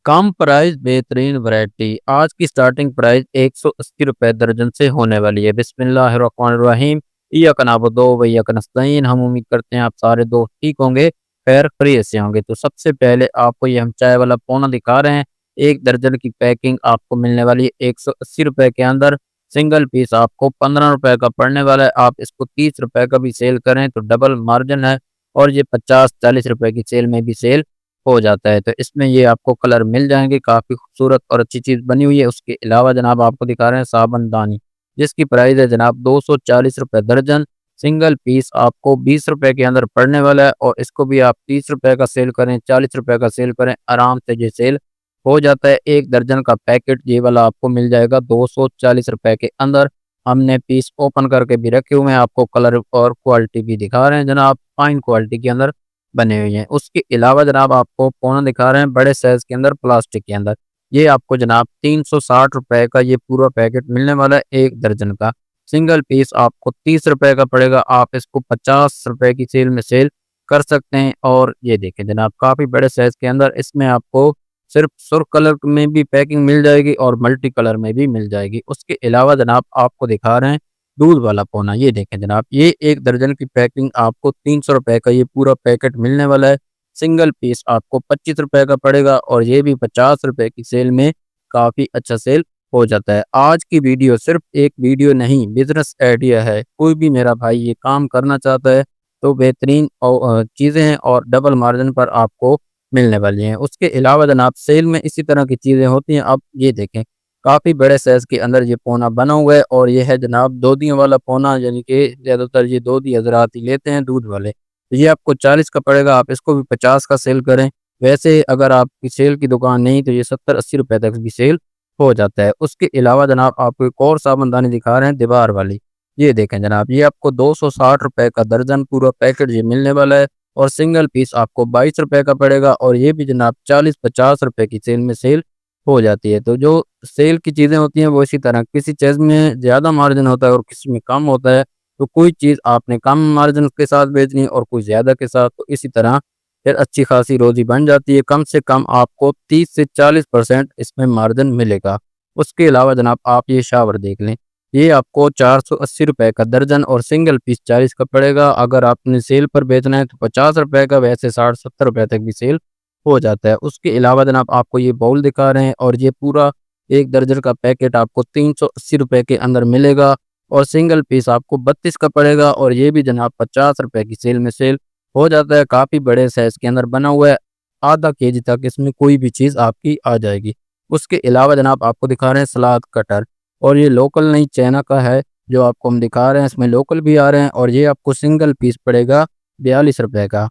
कम price बेहतरीन variety. आज की स्टार्टिंग प्राइस 180 रुपए दर्जन से होने वाली है। बिस्मिल्लाहिर्रहमानिर्रहीम। इय्याक नअबुदु व इय्याक नस्तईन। हम उम्मीद करते हैं आप सारे दोस्त ठीक होंगे, खैर खैरियत से होंगे। तो सबसे पहले आपको ये हम चाय वाला पौना दिखा रहे हैं। 1 दर्जन की पैकिंग आपको मिलने वाली है 180 रुपए के अंदर। सिंगल पीस आपको 15 रुपए का पड़ने वाला है। आप इसको 30 रुपए का भी सेल करें तो डबल मार्जिन है, और ये 50-40 रुपए की सेल में भी सेल हो जाता है। तो इसमें ये आपको कलर मिल जाएँगे, काफ़ी खूबसूरत और अच्छी चीज़ बनी हुई है। उसके अलावा जनाब आपको दिखा रहे हैं साबुनदानी, जिसकी प्राइस है जनाब 240 रुपए दर्जन। सिंगल पीस आपको 20 रुपए के अंदर पड़ने वाला है, और इसको भी आप 30 रुपए का सेल करें, 40 रुपए का सेल करें, आराम से ये सेल हो जाता है। 1 दर्जन का पैकेट ये वाला आपको मिल जाएगा 240 रुपए के अंदर। हमने पीस ओपन करके भी रखे हुए हैं, आपको कलर और क्वालिटी भी दिखा रहे हैं जनाब, फाइन क्वालिटी के अंदर बने हुए हैं। उसके अलावा जनाब आपको पौना दिखा रहे हैं बड़े साइज़ के अंदर, प्लास्टिक के अंदर। ये आपको जनाब 360 रुपए का ये पूरा पैकेट मिलने वाला है 1 दर्जन का। सिंगल पीस आपको 30 रुपए का पड़ेगा। आप इसको 50 रुपए की सेल में सेल कर सकते हैं। और ये देखें जनाब, काफ़ी बड़े साइज़ के अंदर इसमें आपको सिर्फ सुर्ख कलर में भी पैकिंग मिल जाएगी और मल्टी कलर में भी मिल जाएगी। उसके अलावा जनाब आपको दिखा रहे हैं दूध वाला पौना। ये देखें जनाब, ये 1 दर्जन की पैकिंग आपको 300 रुपए का ये पूरा पैकेट मिलने वाला है। सिंगल पीस आपको 25 रुपए का पड़ेगा, और ये भी 50 रुपए की सेल में काफ़ी अच्छा सेल हो जाता है। आज की वीडियो सिर्फ एक वीडियो नहीं, बिज़नेस आइडिया है। कोई भी मेरा भाई ये काम करना चाहता है तो बेहतरीन चीज़ें हैं और डबल मार्जिन पर आपको मिलने वाली हैं। उसके अलावा जनाब सेल में इसी तरह की चीज़ें होती हैं। अब ये देखें, काफ़ी बड़े साइज़ के अंदर ये पौना बना हुआ है, और ये है जनाब दोधियों वाला पौना, यानी कि ज़्यादातर ये दोधी हज़रात ही लेते हैं दूध वाले। तो ये आपको 40 का पड़ेगा, आप इसको भी 50 का सेल करें। वैसे अगर आपकी सेल की दुकान नहीं तो ये 70-80 रुपए तक भी सेल हो जाता है। उसके अलावा जनाब आपको एक और साबुनदानी दिखा रहे हैं दीवार वाली। ये देखें जनाब, ये आपको 260 रुपए का दर्जन पूरा पैकेट ये मिलने वाला है, और सिंगल पीस आपको 22 रुपए का पड़ेगा, और ये भी जनाब 40-50 रुपए की सेल में सेल हो जाती है। तो जो सेल की चीज़ें होती हैं वो इसी तरह, किसी चीज़ में ज़्यादा मार्जिन होता है और किसी में कम होता है। तो कोई चीज़ आपने कम मार्जिन के साथ बेचनी है और कोई ज़्यादा के साथ, तो इसी तरह फिर अच्छी खासी रोज़ी बन जाती है। कम से कम आपको 30 से 40% इसमें मार्जिन मिलेगा। उसके अलावा जनाब आप ये शावर देख लें, ये आपको 480 रुपए का दर्जन और सिंगल पीस 40 का पड़ेगा। अगर आपने सेल पर बेचना है तो 50 रुपए का, वैसे 60-70 रुपए तक भी सेल हो जाता है। उसके अलावा जनाब आपको ये बाउल दिखा रहे हैं, और ये पूरा 1 दर्जन का पैकेट आपको 380 रुपए के अंदर मिलेगा, और सिंगल पीस आपको 32 का पड़ेगा, और ये भी जनाब 50 रुपए की सेल में सेल हो जाता है। काफ़ी बड़े साइज़ के अंदर बना हुआ है, आधा केजी तक इसमें कोई भी चीज़ आपकी आ जाएगी। उसके अलावा जनाब आपको दिखा रहे हैं सलाद कटर, और ये लोकल नहीं चाइना का है जो आपको हम दिखा रहे हैं। इसमें लोकल भी आ रहे हैं, और ये आपको सिंगल पीस पड़ेगा 42 रुपए का।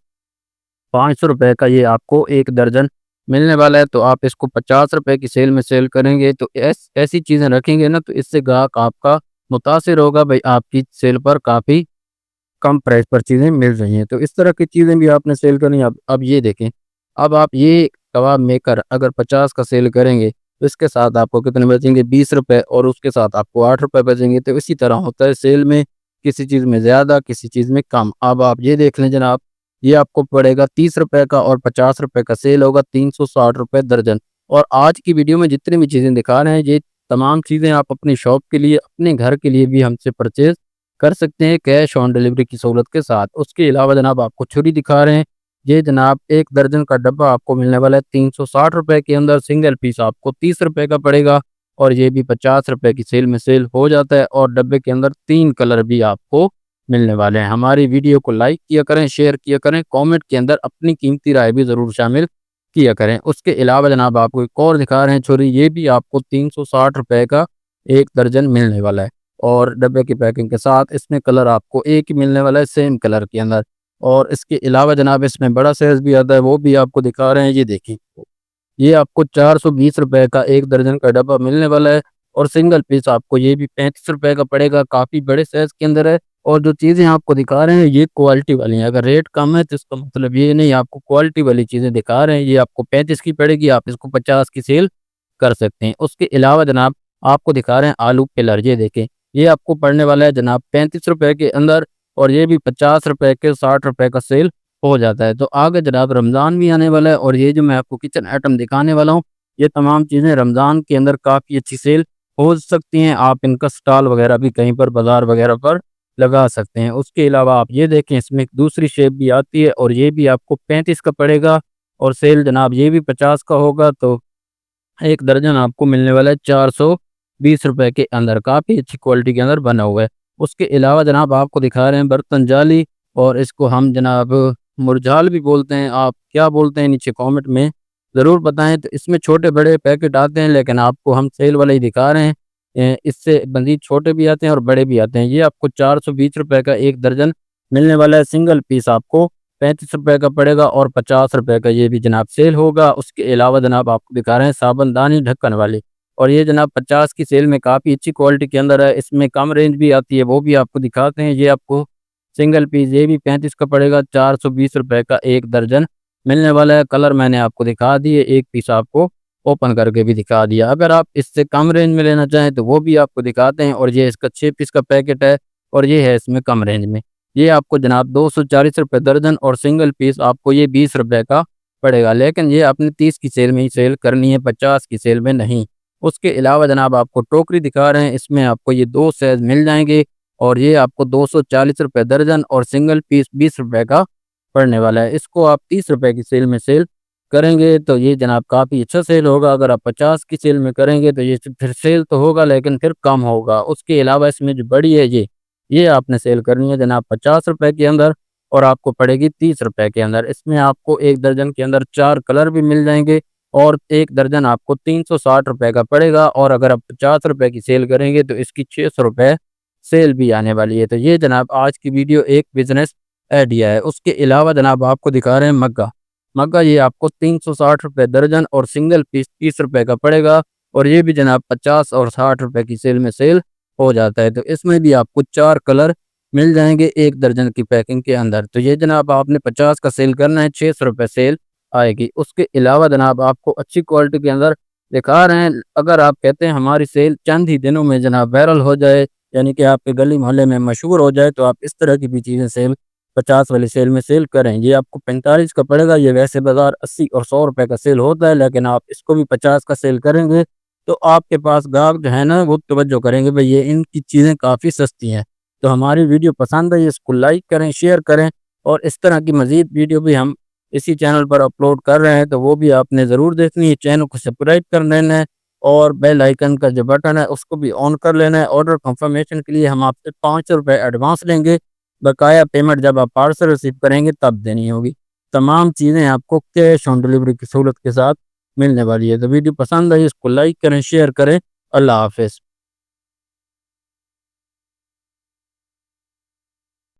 500 रुपए का ये आपको 1 दर्जन मिलने वाला है। तो आप इसको 50 रुपए की सेल में सेल करेंगे तो ऐसी चीज़ें रखेंगे ना, तो इससे ग्राहक आपका मुतासिर होगा, भाई आपकी सेल पर काफ़ी कम प्राइस पर चीज़ें मिल रही हैं। तो इस तरह की चीज़ें भी आपने सेल करनी है। अब ये देखें, अब आप ये कबाब मेकर अगर 50 का सेल करेंगे तो इसके साथ आपको कितने बचेंगे, 20 रुपए, और उसके साथ आपको 8 रुपए बचेंगे। तो इसी तरह होता है सेल में, किसी चीज़ में ज़्यादा, किसी चीज़ में कम। अब आप ये देख लें जनाब, ये आपको पड़ेगा 30 रुपए का, और 50 रुपए का सेल होगा 360 रुपए दर्जन। और आज की वीडियो में जितनी भी चीज़ें दिखा रहे हैं, ये तमाम चीज़ें आप अपनी शॉप के लिए, अपने घर के लिए भी हमसे परचेज़ कर सकते हैं कैश ऑन डिलीवरी की सहूलत के साथ। उसके अलावा जनाब आपको छुरी दिखा रहे हैं, ये जनाब 1 दर्जन का डब्बा आपको मिलने वाला है 360 रुपए के अंदर। सिंगल पीस आपको 30 रुपए का पड़ेगा, और ये भी 50 रुपए की सेल में सेल हो जाता है, और डब्बे के अंदर 3 कलर भी आपको मिलने वाले हैं। हमारी वीडियो को लाइक किया करें, शेयर किया करें, कमेंट के अंदर अपनी कीमती राय भी ज़रूर शामिल किया करें। उसके अलावा जनाब आपको एक और दिखा रहे हैं छुरी, ये भी आपको 360 रुपए का 1 दर्जन मिलने वाला है, और डब्बे की पैकिंग के साथ इसमें कलर आपको एक ही मिलने वाला है, सेम कलर के अंदर। और इसके अलावा जनाब इसमें बड़ा साइज़ भी आता है, वो भी आपको दिखा रहे हैं। ये देखिए, ये आपको 420 रुपए का 1 दर्जन का डब्बा मिलने वाला है, और सिंगल पीस आपको ये भी 35 रुपए का पड़ेगा। काफ़ी बड़े साइज़ के अंदर है, और जो चीज़ें आपको दिखा रहे हैं ये क्वालिटी वाली हैं। अगर रेट कम है तो इसका मतलब ये नहीं, आपको क्वालिटी वाली चीज़ें दिखा रहे हैं। ये आपको 35 की पड़ेगी, आप इसको 50 की सेल कर सकते हैं। उसके अलावा जनाब आपको दिखा रहे हैं आलू पिलर, ये देखें, ये आपको पड़ने वाला है जनाब 35 रुपए के अंदर, और ये भी 50 रुपए के 60 रुपए का सेल हो जाता है। तो आगे जनाब रमज़ान भी आने वाला है, और ये जो मैं आपको किचन आइटम दिखाने वाला हूँ, ये तमाम चीज़ें रमज़ान के अंदर काफ़ी अच्छी सेल हो सकती हैं। आप इनका स्टॉल वगैरह भी कहीं पर बाज़ार वगैरह पर लगा सकते हैं। उसके अलावा आप ये देखें, इसमें एक दूसरी शेप भी आती है और ये भी आपको 35 का पड़ेगा और सेल जनाब ये भी 50 का होगा। तो एक दर्जन आपको मिलने वाला है 420 रुपए के अंदर, काफ़ी अच्छी क्वालिटी के अंदर बना हुआ है। उसके अलावा जनाब आपको दिखा रहे हैं बर्तन जाली, और इसको हम जनाब मुरझाल भी बोलते हैं। आप क्या बोलते हैं नीचे कमेंट में ज़रूर बताएँ। तो इसमें छोटे-बड़े पैकेट आते हैं, लेकिन आपको हम सेल वाले ही दिखा रहे हैं। इससे मज़ीद छोटे भी आते हैं और बड़े भी आते हैं। ये आपको 420 रुपए का एक दर्जन मिलने वाला है। सिंगल पीस आपको 35 रुपए का पड़ेगा और 50 रुपए का ये भी जनाब सेल होगा। उसके अलावा जनाब आपको दिखा रहे हैं साबुनदानी ढक्कन वाली, और ये जनाब 50 की सेल में काफ़ी अच्छी क्वालिटी के अंदर है। इसमें कम रेंज भी आती है, वो भी आपको दिखाते हैं। ये आपको सिंगल पीस ये भी 35 का पड़ेगा, 420 रुपए का एक दर्जन मिलने वाला है। कलर मैंने आपको दिखा दिए, एक पीस आपको ओपन करके भी दिखा दिया। अगर आप इससे कम रेंज में लेना चाहें तो वो भी आपको दिखाते हैं, और ये इसका 6 पीस का पैकेट है और ये है इसमें कम रेंज में। ये आपको जनाब 240 रुपए दर्जन और सिंगल पीस आपको ये 20 रुपए का पड़ेगा। लेकिन ये आपने 30 की सेल में ही सेल करनी है, 50 की सेल में नहीं। उसके अलावा जनाब आपको टोकरी दिखा रहे हैं, इसमें आपको ये 2 साइज़ मिल जाएँगे और ये आपको 240 रुपए दर्जन और सिंगल पीस 20 रुपए का पड़ने वाला है। इसको आप 30 रुपए की सेल में सेल करेंगे तो ये जनाब काफ़ी अच्छा सेल होगा। अगर आप 50 की सेल में करेंगे तो ये फिर सेल तो होगा लेकिन फिर कम होगा। उसके अलावा इसमें जो बड़ी है ये आपने सेल करनी है जनाब 50 रुपए के अंदर और आपको पड़ेगी 30 रुपए के अंदर। इसमें आपको एक दर्जन के अंदर 4 कलर भी मिल जाएँगे और एक दर्जन आपको 360 रुपए का पड़ेगा, और अगर आप 50 रुपए की सेल करेंगे तो इसकी 600 रुपए सेल भी आने वाली है। तो ये जनाब आज की वीडियो एक बिज़नेस आइडिया है। उसके अलावा जनाब आपको दिखा रहे हैं मग्गा। मग्गा ये आपको 360 रुपए दर्जन और सिंगल पीस 30 रुपए का पड़ेगा, और ये भी जनाब 50 और 60 रुपए की सेल में सेल हो जाता है। तो इसमें भी आपको 4 कलर मिल जाएँगे एक दर्जन की पैकिंग के अंदर। तो ये जनाब आपने 50 का सेल करना है, 600 रुपए सेल आएगी। उसके अलावा जनाब आपको अच्छी क्वालिटी के अंदर दिखा रहे हैं। अगर आप कहते हैं हमारी सेल चंद ही दिनों में जनाब वायरल हो जाए, यानी कि आपके गली मोहल्ले में मशहूर हो जाए, तो आप इस तरह की भी चीज़ें सेल 50 वाली सेल में सेल करें। ये आपको 45 का पड़ेगा। ये वैसे बाज़ार 80 और 100 रुपए का सेल होता है, लेकिन आप इसको भी 50 का सेल करेंगे तो आपके पास ग्राहक जो है ना वो तवज्जो करेंगे, भाई ये इनकी चीज़ें काफ़ी सस्ती हैं। तो हमारी वीडियो पसंद आई इसको लाइक करें, शेयर करें, और इस तरह की मज़ीद वीडियो भी हम इसी चैनल पर अपलोड कर रहे हैं, तो वो भी आपने ज़रूर देखनी है। चैनल को सब्सक्राइब कर लेना है और बेल आइकन का जो बटन है उसको भी ऑन कर लेना है। ऑर्डर कंफर्मेशन के लिए हम आपसे 5 रुपए एडवांस लेंगे, बकाया पेमेंट जब आप पार्सल रिसीव करेंगे तब देनी होगी। तमाम चीज़ें आपको कैश ऑन डिलीवरी की सहूलत के साथ मिलने वाली है। तो वीडियो पसंद आई इसको लाइक करें, शेयर करें। अल्लाह हाफ़िज़।